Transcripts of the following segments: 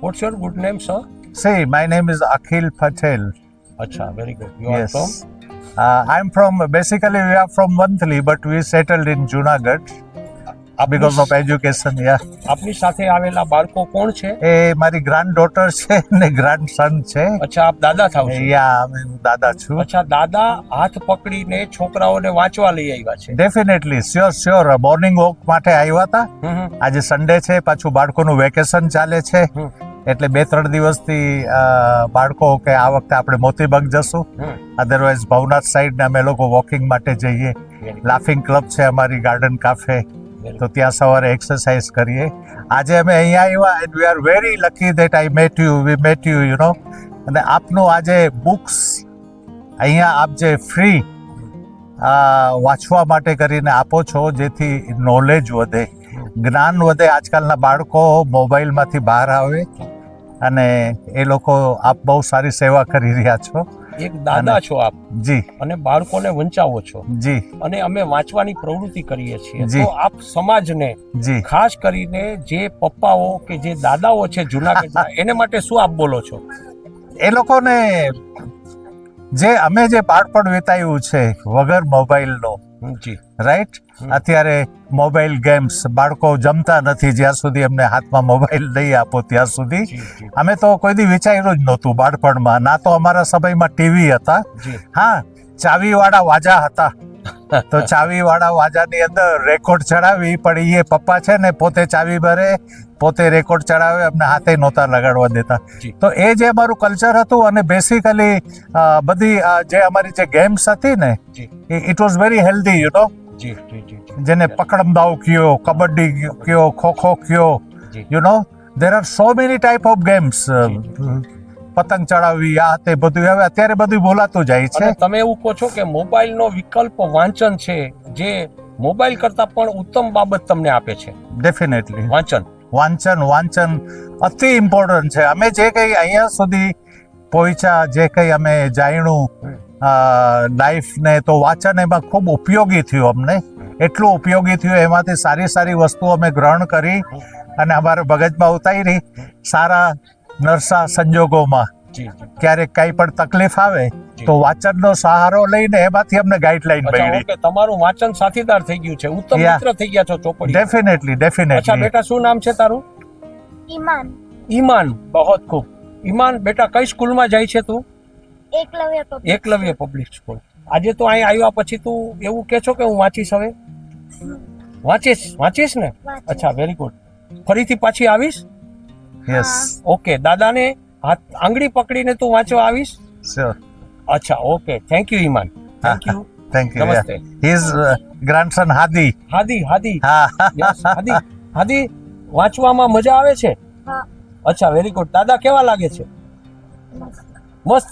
What's your good name, sir? See, my name is Akhil Patel. Acha, very good. You are Yes. from? I'm from, basically we are from Monthly, but we settled in Junagadh because of education. Yeah. આપની સાથે આવેલા બાળકો કોણ છે? એ મારી grand daughter છે ને grand સન છે. અચ્છા, આપ દાદા થાવ છો? યા હું દાદા છું. અચ્છા, દાદા હાથ પકડીને છોકરાઓને વાંચવા લઈ આવ્યા છે. ડેફિનેટલી શ્યોર મોર્નિંગ વોક માટે આવ્યા હતા. આજે સન્ડે છે, પાછું બાળકોનું વેકેશન ચાલે છે, એટલે 2-3 દિવસથી બાળકો કે આ વખતે આપણે મોતીબાગ જશું, અધરવાઇઝ ભવનાથ સાઈડ અમે લોકો વોકિંગ માટે જઈએ. લાફિંગ ક્લબ છે અમારી, ગાર્ડન કાફે, તો ત્યાં સવારે એક્સરસાઇઝ કરીએ. આજે અમે અહીંયા આવ્યા and we are very lucky that I met you, V mat you, you know. અને આપનું આજે બુક્સ અહીંયા આપ જે ફ્રી વાંચવા માટે કરીને આપો છો, જેથી નોલેજ વધે, જ્ઞાન વધે. આજકાલના બાળકો મોબાઈલમાંથી બહાર આવે અને એ લોકો આપ બહુ સારી સેવા કરી રહ્યા છો. એક દાદા છો આપ, જી, અને બાળકોને વંચાવો છો, જી, અને અમે વાંચવાની પ્રવૃત્તિ કરીએ છીએ. જી. તો આપ સમાજને, જી. ખાસ કરીને જે પપ્પાઓ કે જે દાદાઓ છે જુનાગઢના, એને માટે શું આપ બોલો છો? એ લોકોને અમે જે બાળપણ વિતાવ્યું છે વગર મોબાઈલનો, જી, રાઈટ, અત્યારે મોબાઈલ ગેમ્સ, બાળકો જમતા નથી જ્યાં સુધી એમને હાથમાં મોબાઈલ નહીં આપો ત્યાં સુધી. જી, જી, અમે તો કોઈ દી વિચાર્યું જ નહોતું બાળપણમાં. ના તો અમારા સમયમાં ટીવી હતા. જી. હા, ચાવીવાળા વાજા હતા, તો ચાવીવાળા વાજાની અંદર રેકોર્ડ ચડાવી, પણ એ પપ્પા છે ને પોતે ચાવી ભરે, પોતે રેકોર્ડ ચડાવે, અમને હાથે નહોતા લગાડવા દેતા. જી. તો એ જે અમારું કલ્ચર હતું, અને બેસિકલી બધી જે અમારી જે ગેમ્સ હતી ને, જી. It was very healthy, you know. જી, જી, જી, જી. જેને પકડમદાવ કયો, કબડ્ડી કયો, ખોખો કયો, જી. You know, there are so many type of games. પતંગ ચડાવવી, આ તે બધું હવે અત્યારે બધું બોલાતું જાય છે. અને તમે એવું કહો છો કે મોબાઈલનો વિકલ્પ વાંચન છે, જે મોબાઈલ કરતા પણ ઉત્તમ બાબત તમને આપે છે. ડેફિનેટલી વાંચન અતિ ઇમ્પોર્ટન્ટ છે. અમે જે કંઈ અહીંયા સુધી પહોંચ્યા, જે કંઈ અમે જાણ્યું લાઈફને, તો વાંચન એમાં ખૂબ ઉપયોગી થયું અમને. એટલું ઉપયોગી થયું, એમાંથી સારી વસ્તુઓ અમે ગ્રહણ કરી અને અમારા મગજમાં ઉતારી. સારા નરસા સંજોગોમાં જી, ક્યારેક કઈ પણ તકલીફ આવે તો વાંચનનો સહારો લઈને એમાંથી અમને ગાઈડલાઈન મળી. ઓકે, તમારું વાંચન સાથીદાર થઈ ગયું છે, ઉત્તમ Yeah. મિત્ર થઈ ગયા છો ચોપડી. ડેફિનેટલી અચ્છા બેટા, શું નામ છે તારું? ईमान ઈમાન. બહોત ખૂબ. ઈમાન બેટા, કઈ સ્કૂલમાં જાય છે તું? Eklavya public Eklavya public school. આજે તો અહીં આવ્યા પછી તું એવું કે છો કે હું વાંચીશ? હવે વાંચીશ ને? વાંચીશ. અચ્છા, વેરી ગુડ. ફરીથી પાછી આવીશ? યસ, ઓકે, દાદાને હાથ આંગળી પકડીને તું વાંચવા આવીશ? શ્યોર. અચ્છા, okay, thank you Iman, thank you. Thank you. નમસ્તે. His grandson Hadi. હાદી. હા. યસ, હાદી, વાંચવામાં મજા આવે છે? हाँ અચ્છા, વેરી ગુડ. દાદા કેવા લાગે છે? મસ્ત.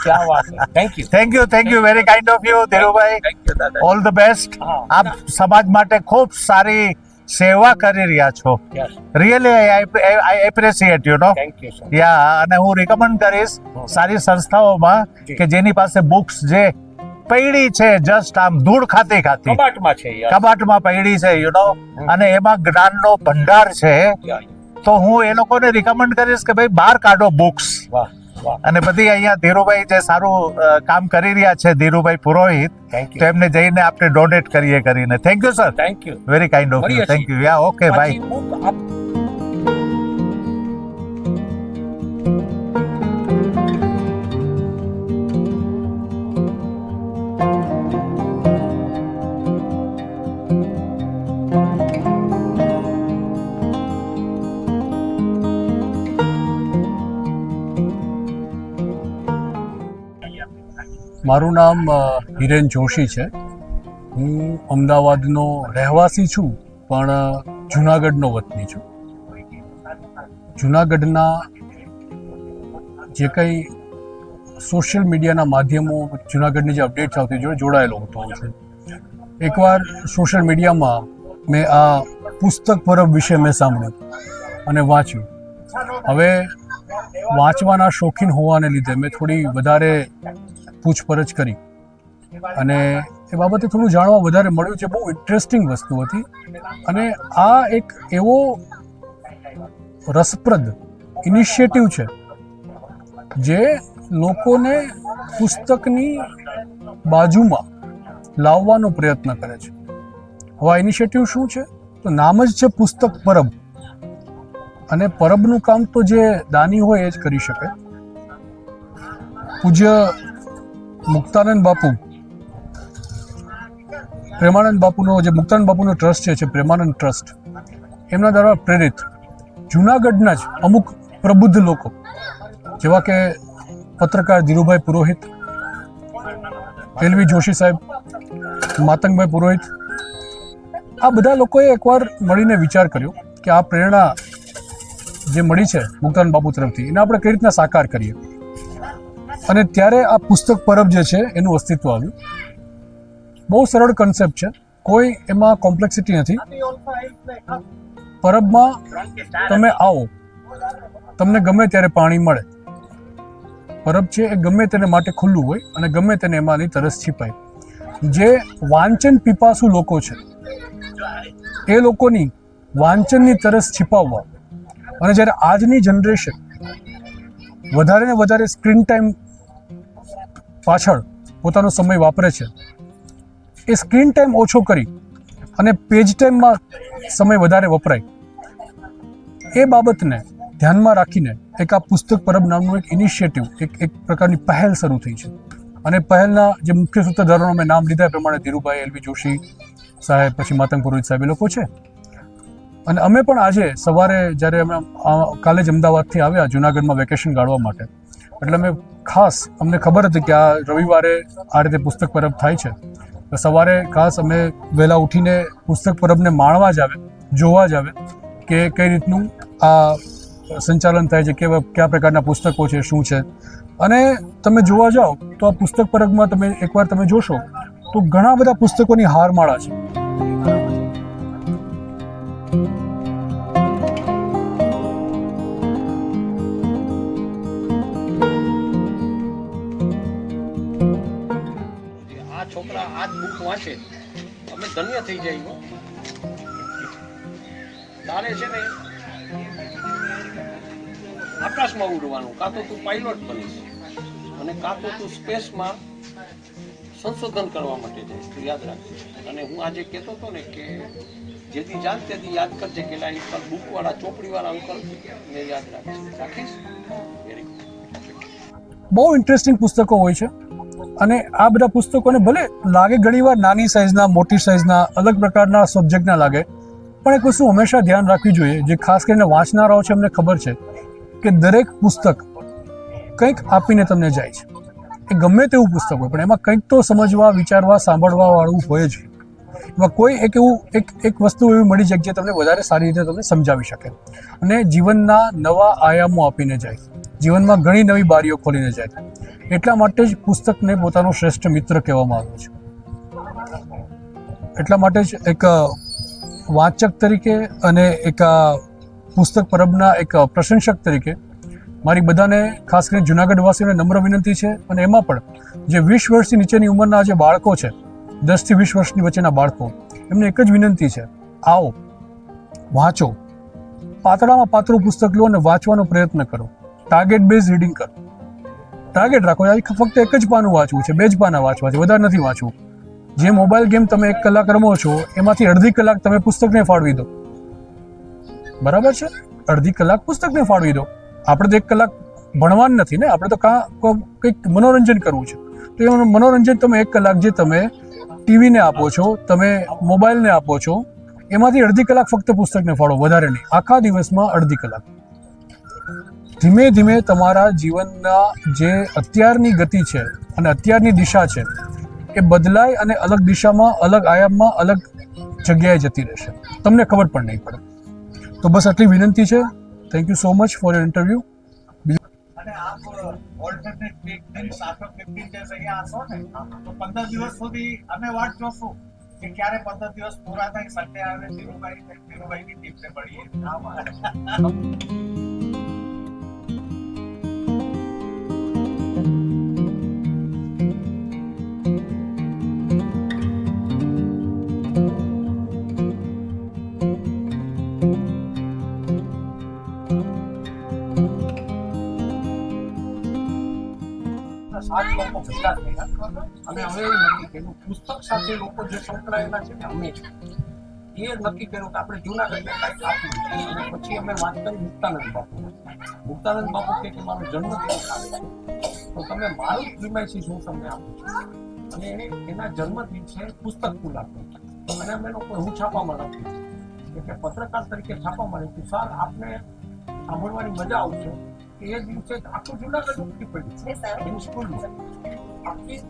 ક્યા વાત છે. Thank you very kind of you Dhirubhai. Thank you દાદા. All the best. હા. આપ સમાજ માટે ખૂબ સારી સેવા કરી રહ્યા છો. Yes, really I appreciate, you know. Thank you sir. Yeah, અને હું રિકમેન્ડ કરીશ સારી સંસ્થાઓમાં કે જેની પાસે બુક્સ જે પૈડી છે, જસ્ટ આમ ધૂળ ખાતી કબાટમાં છે યાર. કબાટમાં પૈડી છે, યુ નો, અને એમાં જ્ઞાનનો ભંડાર છે. તો હું એ લોકોને રિકમેન્ડ કરીશ કે ભાઈ બહાર કાઢો બુક્સ. વાહ વાહ, અને બધી અહીંયા ધીરુભાઈ જે સારું કામ કરી રહ્યા છે, ધીરુભાઈ પુરોહિત, થેન્ક તો યુ. એમને જઈને આપણે ડોનેટ કરીએ કરીને. Thank you sir, thank you. Very kind of મળીએ you. Thank you. Yeah, okay bye. પાછી book આપ- મારું નામ હિરેન જોશી છે. હું અમદાવાદનો રહેવાસી છું, પણ જુનાગઢનો વતની છું. જુનાગઢના જે કંઈ સોશિયલ મીડિયાના માધ્યમો, જુનાગઢની જે અપડેટ્સ આવતી જોડે જોડાયેલો હોતો હોઉં છું. એકવાર સોશિયલ મીડિયામાં મેં આ પુસ્તક પરબ વિશે મેં સાંભળ્યું અને વાંચ્યું. હવે વાંચવાના શોખીન હોવાને લીધે મેં થોડી વધારે પૂછપરછ કરી અને એ બાબતે થોડું જાણવા વધારે મળ્યું છે. બહુ ઇન્ટરેસ્ટિંગ વસ્તુ હતી અને આ એક એવો રસપ્રદ ઇનિશિયેટિવ છે જે લોકોને પુસ્તકની બાજુમાં લાવવાનો પ્રયત્ન કરે છે. હવે આ ઇનિશિયેટિવ શું છે? તો નામ જ છે પુસ્તક પરબ, અને પરબનું કામ તો જે દાની હોય એ જ કરી શકે. પૂજ્ય મુક્તાનંદ બાપુ, પ્રેમાનંદ બાપુનો જે મુક્તાનંદ બાપુનો ટ્રસ્ટ છે પ્રેમાનંદ ટ્રસ્ટ, એમના દ્વારા પ્રેરિત જૂનાગઢના જ અમુક પ્રબુદ્ધ લોકો જેવા કે પત્રકાર ધીરુભાઈ પુરોહિત, એલવી જોશી સાહેબ, માતંગભાઈ પુરોહિત, આ બધા લોકોએ એકવાર મળીને વિચાર કર્યો કે આ પ્રેરણા જે મળી છે મુક્તાનંદ બાપુ તરફથી એને આપણે કઈ રીતના સાકાર કરીએ. અને ત્યારે આ પુસ્તક પરબ જે છે એનું અસ્તિત્વ આવ્યું. બહુ સરળ કન્સેપ્ટ છે, કોઈ એમાં કોમ્પ્લેક્સિટી નથી. પરબમાં તમે આવો, તમને ગમે ત્યારે પાણી મળે. પરબ છે એ ગમે તેને માટે ખુલ્લું હોય અને ગમે તેને એમાંની તરસ છીપાય. જે વાંચન પીપાસુ લોકો છે એ લોકોની વાંચનની તરસ छिपावવા, અને જ્યારે આજની જનરેશન વધારે ને વધારે સ્ક્રીન ટાઈમ પાછળ પોતાનો સમય વાપરે છે, એ સ્ક્રીન ટાઈમ ઓછો કરી અને પેજ ટાઈમમાં સમય વધારે વપરાય, એ બાબતને ધ્યાનમાં રાખીને એક આ પુસ્તક પરબ નામનું એક ઇનિશિયેટિવ, એક પ્રકારની પહેલ શરૂ થઈ છે. અને પહેલના જે મુખ્ય સૂત્રધારોનો મેં નામ લીધા એ પ્રમાણે ધીરુભાઈ, એલવી જોશી સાહેબ, પછી માતંગ પુરોહિત સાહેબ, એ લોકો છે. અને અમે પણ આજે સવારે જ્યારે અમે કાલે જ અમદાવાદથી આવ્યા જૂનાગઢમાં વેકેશન ગાળવા માટે, એટલે અમે ખાસ, અમને ખબર હતી કે આ રવિવારે આ રીતે પુસ્તક પરબ થાય છે, તો સવારે ખાસ અમે વહેલા ઉઠીને પુસ્તક પરબને માણવા જ આવે, જોવા જ આવે કે કઈ રીતનું આ સંચાલન થાય છે, કયા પ્રકારના પુસ્તકો છે, શું છે. અને તમે જોવા જાઓ તો આ પુસ્તક પરબમાં તમે એકવાર તમે જોશો તો ઘણા બધા પુસ્તકોની હારમાળા છે. આ છોકરા આ જ બુક વાંચે અમે ધન્ય થઈ જાય. તારે છે ને આકાશમાં ઉડવાનું, કાં તો તું પાયલોટ બનીશ અને કાં તો તું સ્પેસમાં સંશોધન કરવા માટે જઈશ. તું યાદ રાખજે. અને હું આજે કહેતો હતો ને કે જેથી જાણ તેથી યાદ કરજે કે લાઈન પર બુકવાળા ચોપડીવાળા અંકલ ને યાદ રાખીશ. Very good. બહુ ઇન્ટરેસ્ટિંગ પુસ્તકો હોય છે. અને આ બધા પુસ્તકોને ભલે લાગે ઘણીવાર નાની સાઇઝના, મોટી સાઇઝના, અલગ પ્રકારના સબ્જેક્ટના લાગે, પણ એક વસ્તુ હંમેશા ધ્યાન રાખવી જોઈએ, જે ખાસ કરીને વાંચનારાઓ છે એમને ખબર છે કે દરેક પુસ્તક કંઈક આપીને તમને જાય છે. એ ગમે તેવું પુસ્તક હોય પણ એમાં કંઈક તો સમજવા, વિચારવા, સાંભળવા વાળું હોય જ. એમાં કોઈ એક વસ્તુ એવી મળી જાય જે તમને વધારે સારી રીતે તમને સમજાવી શકે અને જીવનના નવા આયામો આપીને જાય, જીવનમાં ઘણી નવી બારીઓ ખોલીને જાય. એટલા માટે જ પુસ્તકને પોતાનો શ્રેષ્ઠ મિત્ર કહેવામાં આવે છે. એટલા માટે જ એક વાંચક તરીકે અને એક પુસ્તક પરબના એક પ્રશંસક તરીકે મારી બધાને, ખાસ કરીને જૂનાગઢવાસીઓને નમ્ર વિનંતી છે. અને એમાં પણ જે 20 વર્ષથી નીચેની ઉંમરના જે બાળકો છે, 10 થી 20 વર્ષની વચ્ચેના બાળકો, એમને એક જ વિનંતી છે, આવો, વાંચો, પાતળામાં પાતળું પુસ્તક લો અને વાંચવાનો પ્રયત્ન કરો. ટાર્ગેટ બેઝ રીડિંગ કરો. ટાર્ગેટ રાખો, ફક્ત એક જ પાનું વાંચવું છે, 2 જ પાના વાંચવા છે, વધારે નથી વાંચવું. જે મોબાઈલ ગેમ તમે 1 કલાક રમો છો એમાંથી અડધી કલાક તમે પુસ્તકને ફાળવી દો. બરાબર છે? અડધી કલાક પુસ્તકને ફાળવી દો. આપણે તો 1 કલાક ભણવાનું નથી ને, આપણે તો કંઈક મનોરંજન કરવું છે. તો એ મનોરંજન તમે 1 કલાક જે તમે ટીવીને આપો છો, તમે મોબાઈલને આપો છો, એમાંથી અડધી કલાક ફક્ત પુસ્તકને ફાળવો, વધારે નહીં. આખા દિવસમાં અડધી કલાક. ધીમે ધીમે તમારા જીવનના જે અત્યારની ગતિ છે અને અત્યારની દિશા છે એ બદલાય અને અલગ દિશામાં, અલગ આયામમાં, અલગ જગ્યાએ જતી રહેશે. તમને ખબર પણ નહીં પડે. તો બસ આટલી વિનંતી છે. Thank you so much for your interview. અને આપ ઓલ્ટરનેટ વીકડેઝ આફ્ટર 15 ડેઝ અહીંયા હશો ને, તો 15 દિવસ સુધી અમે વાટ જોશું કે ક્યારે 15 દિવસ પૂરા થાય, સન્ડે આવે, ધીરુભાઈની ટીમને મળીએ. 5 લોકો ભેગા થયા અને હવે એ નક્કી કર્યું પુસ્તક સાથે લોકો જે સંકળાયેલા છે ને અમે એ નક્કી કર્યું કે આપણે જૂનાગઢને કાંઈક આપવું અને પછી અમે વાત કરી મુક્તાનંદ બાપુ કે મારો જન્મદિવસ આવે તો તમે મારું પ્રિમાઇસીસ હું તમને આપું છું અને એના જન્મદિવસે પુસ્તક પુલ આપ્યું અને અમે લોકો હું છાપામાં લખ્યું કે પત્રકાર તરીકે છાપામાં લખ્યું સર આપને સાંભળવાની મજા આવશે કે એ દિવસે આખું જૂનાગઢ ઉમટી પડ્યું એની સ્કૂલમાં આખી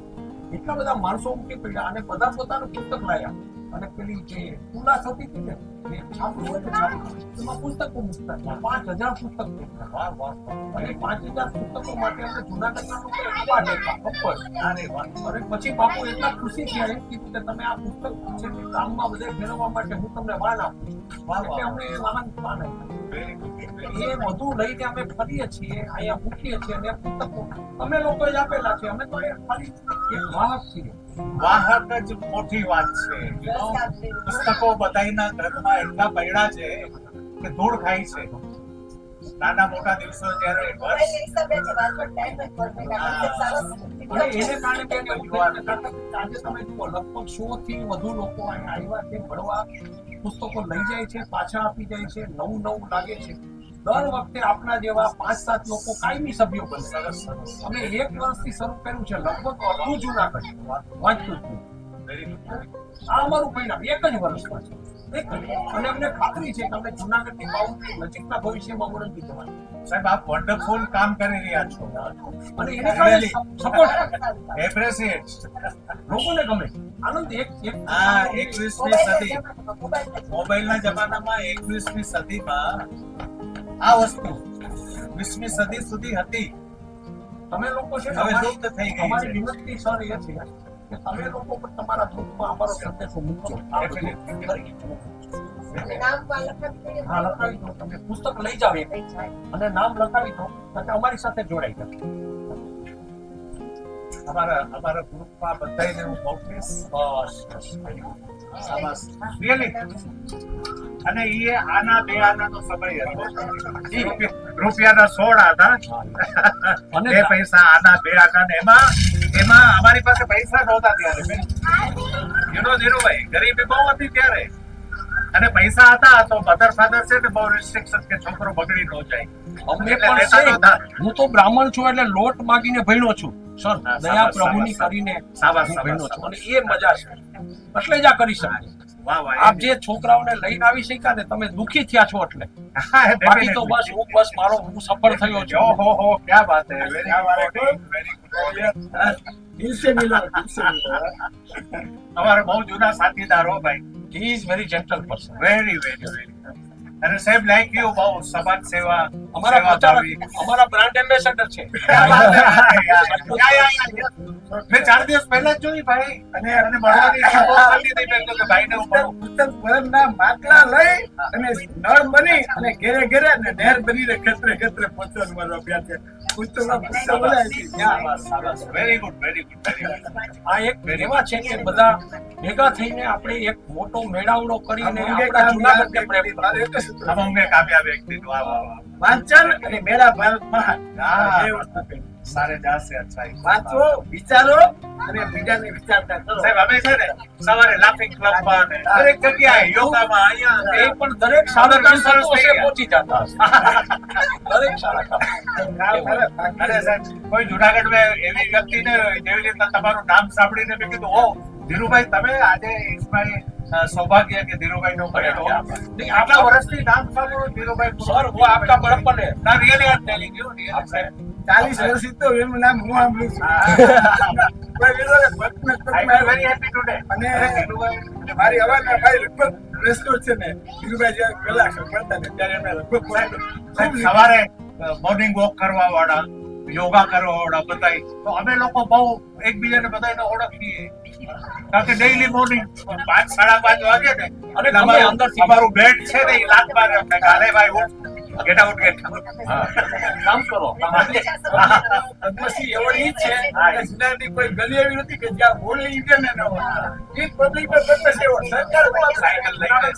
એટલા બધા માણસો ઉમટી પડ્યા અને બધા પોતાનું પુસ્તક લાવ્યા અને પેલી જે ઉલ્લાસ હતી હતી ને એ છાપું હોય ને છાપું એમાં પુસ્તકો મૂકતા 5000 પુસ્તકો વાહ વાહ અને 5000 પુસ્તકો માટે આપણે જૂનાગઢના લોકો ઉભા રહેતા ખબર અને પછી બાપુ એટલા ખુશી થયા એમ કીધું કે તમે આ પુસ્તક છે તે કામમાં બધે ફેરવવા માટે હું તમને વાન આપું એટલે અમે એ વાન એ બધું લઈને અમે ફરીએ છીએ અહીંયા મૂકીએ છીએ અને પુસ્તકો અમે લોકો જ આપેલા છે અમે તો એ ખાલી એક વાહક છીએ વાહક જ મોટી વાત છે પુસ્તકો બધાના ઘરમાં એટલા પડ્યા છે કે ધૂળ ખાય છે નાના મોટા દિવસો જ્યારે અને એને કારણે કે આજે તમે જુઓ લગભગ 100 થી વધુ લોકો અહીંયા આવ્યા છે ભણવા પુસ્તકો લઈ જાય છે પાછા આપી જાય છે નવું લાગે છે દર વખતે આપના જેવા 5-7 લોકો કાયમી સભ્યો બને સરસ અમે 1 વર્ષથી શરૂ કર્યું છે લગભગ અડધું જૂનાગઢ વાંચતું આ અમારું પરિણામ 1 જ વર્ષમાં છે અને અમને ખાતરી છે કે અમે જૂનાગઢની બાઉન્ડ્રી નજીકના ભવિષ્યમાં ઓળંગી જવાનું સાહેબ આપ વન્ડરફુલ કામ કરી રહ્યા છો અને એને કારણે સપોર્ટ એપ્રિશિએટ લોકોને ગમે આનંદ એક આ 21મી સદી મોબાઈલના જમાનામાં 21મી સદીમાં આ વસ્તુ 20મી સદી સુધી હતી તમે લોકો છે હવે લુપ્ત થઈ ગઈ અમારી છે વિનંતી સર એ છે કે તમે લોકો પણ તમારા ગ્રુપમાં અમારો સંદેશો મૂકજો હા લખાવી દો તમે પુસ્તક લઈ જાવ એક અને નામ લખાવી દો અને અમારી સાથે જોડાઈ જાવ અમારા ગ્રુપમાં બધાને હું મોકલીશ બસ રિયલી અને એ આના બે આનાનો સમય હતો રૂપિયાના 16 હતા અને 2 પૈસા આના 2 આના ને એમાં અમારી પાસે પૈસા નહોતા ત્યારે ધીરુભાઈ ગરીબી બહુ હતી ત્યારે અને પૈસા હતા તો મધર ફાધર છે ને બહુ રિસ્ટ્રિક્શન કે છોકરો બગડી ન જાય અમને પણ છે હું તો બ્રાહ્મણ છું એટલે લોટ માગીને ભણ્યો છું સર દયા પ્રભુની કરીને ભણ્યો છું અને એ મજા છે એટલે જ આ કરી શકે આપ જે છોકરાઓને લઈને આવી શક્યા ને તમે દુખી થયા છો એટલે બાકી તો બસ હું સફળ થયો છું ઓહો ક્યા વાત હે વેરી દિલ સે મિલા અમારે બહુ જૂના સાથીદાર હો ભાઈ he is very gentle person vary અને સાહેબ લાઈક યુ બહુ સમાજ સેવા અમારા બ્રાન્ડ એમ્બેસેડર છે મેં 4 દિવસ પહેલા જ જોઈ ભાઈ અને મળવાની બહુ સારી થઈ મેં તો ભાઈને હું મળું પુસ્તક ભરના માટલા લઈ અને નળ બની અને ઘેરે ઘેરે અને નહેર બનીને ખતરે પહોંચવાનું મારો અભ્યાસ છે પુસ્તકમાં પુસ્તક બનાવી વેરી ગુડ આ એક એવા છે કે બધા ભેગા થઈને આપણે એક મોટો મેળાવડો કરીને આપણા જૂનાગઢને પ્રેમ કરીએ. हम होंगे कामयाब एक दिन वाह वाह वाह વાંચન અને મેળા ભારત મહાન हाँ। બે વસ્તુ છે. सारे जहाँ से अच्छा है વાંચો વિચારો અને બીજાને વિચારતા કરો સાહેબ અમે છે ને સવારે લાફિંગ ક્લબમાં ને દરેક જગ્યાએ યોગામાં અહીંયા એ પણ દરેક સારા કામ સંતોષે પહોંચી જતા હશે. દરેક સારા કામ અરે સાહેબ કોઈ જુનાગઢમાં એવી વ્યક્તિ ને જેવી રીતના તમારું નામ સાંભળીને મેં કીધું ઓ ધીરુભાઈ તમે આજે ઇસ્માઇલ સૌભાગ્ય કે ધીરુભાઈ નો કરેલો નહીં આટલા વર્ષથી નામ સાંભળો ધીરુભાઈ સર वो आपका बड़प्पन है. ના really R telling you really 40 વર્ષથી તો એનું નામ હું સાંભળું છું કોઈ વિરોધ ભક્તને આઈ એમ વેરી હેપી ટુડે અને ધીરુભાઈ મારી અવાજના ભાઈ લગભગ રસ્તો છે ને ધીરુભાઈ જ્યારે કલાક કરતા ને ત્યારે અમે લગભગ સાહેબ સવારે મોર્નિંગ વોક કરવા વાળા યોગા કરવા વાળા બધાય તો અમે લોકો બહુ એકબીજાને બધાને ઓળખીએ કારણ કે ડેઈલી મોર્નિંગ 5 5:30 વાગે ને અને અને તમે અંદરથી અમારું બેડ છે ને એ લાત મારે અમને કે અરે ભાઈ ઉઠ ગેટ આઉટ કામ કરો. પદ્મશ્રી એવોર્ડ ઈ છે કે જુનાગઢની કોઈ ગલી એવી નથી કે જ્યાં હોળી ઈવન ન હોય ઈ પબ્લિક પર પદ્મશ્રી એવોર્ડ સરકાર કોઈ સાયકલ લઈને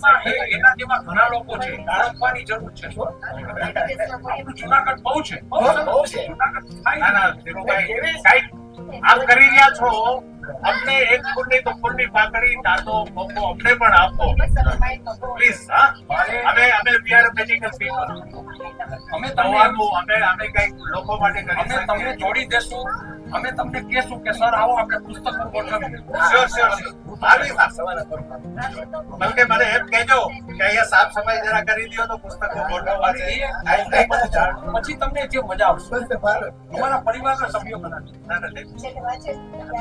એના જેવા ઘણા લોકો છે. ટાળવાની જરૂર છે. આપણું જુનાગઢ બહુ છે. બહુ છે. જુનાગઢ થાય ના ના ધીરુભાઈ કાંઈક આપ કરી રહ્યા છો, અમને એક ફૂલની તો ફૂલની પાકડી દાદો મોકો અમને પણ આપો પ્લીઝ. હા, અમે we are a medical people. અમે દવાનું અમે કઈક લોકો માટે કરી અમે તમને શકીએ. જોડી દેશું, અમે તમને કહેશું કે સર આવો આપણે પુસ્તકો ગોઠવીએ. Sure. આવી વાત. બલકે મને એમ કહેજો કે અહીંયા સાફ સફાઈ જરા કરી દો તો પુસ્તકો ગોઠવવા છે. પછી તમને જે મજા આવશે સ્વસ્થ ભારત. અમારા પરિવારના સભ્યો બનાવી.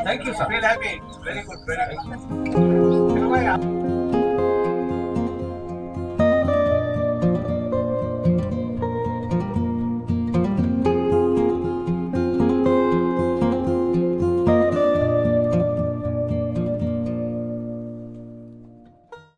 Thank you sir. Feel happy. Very good.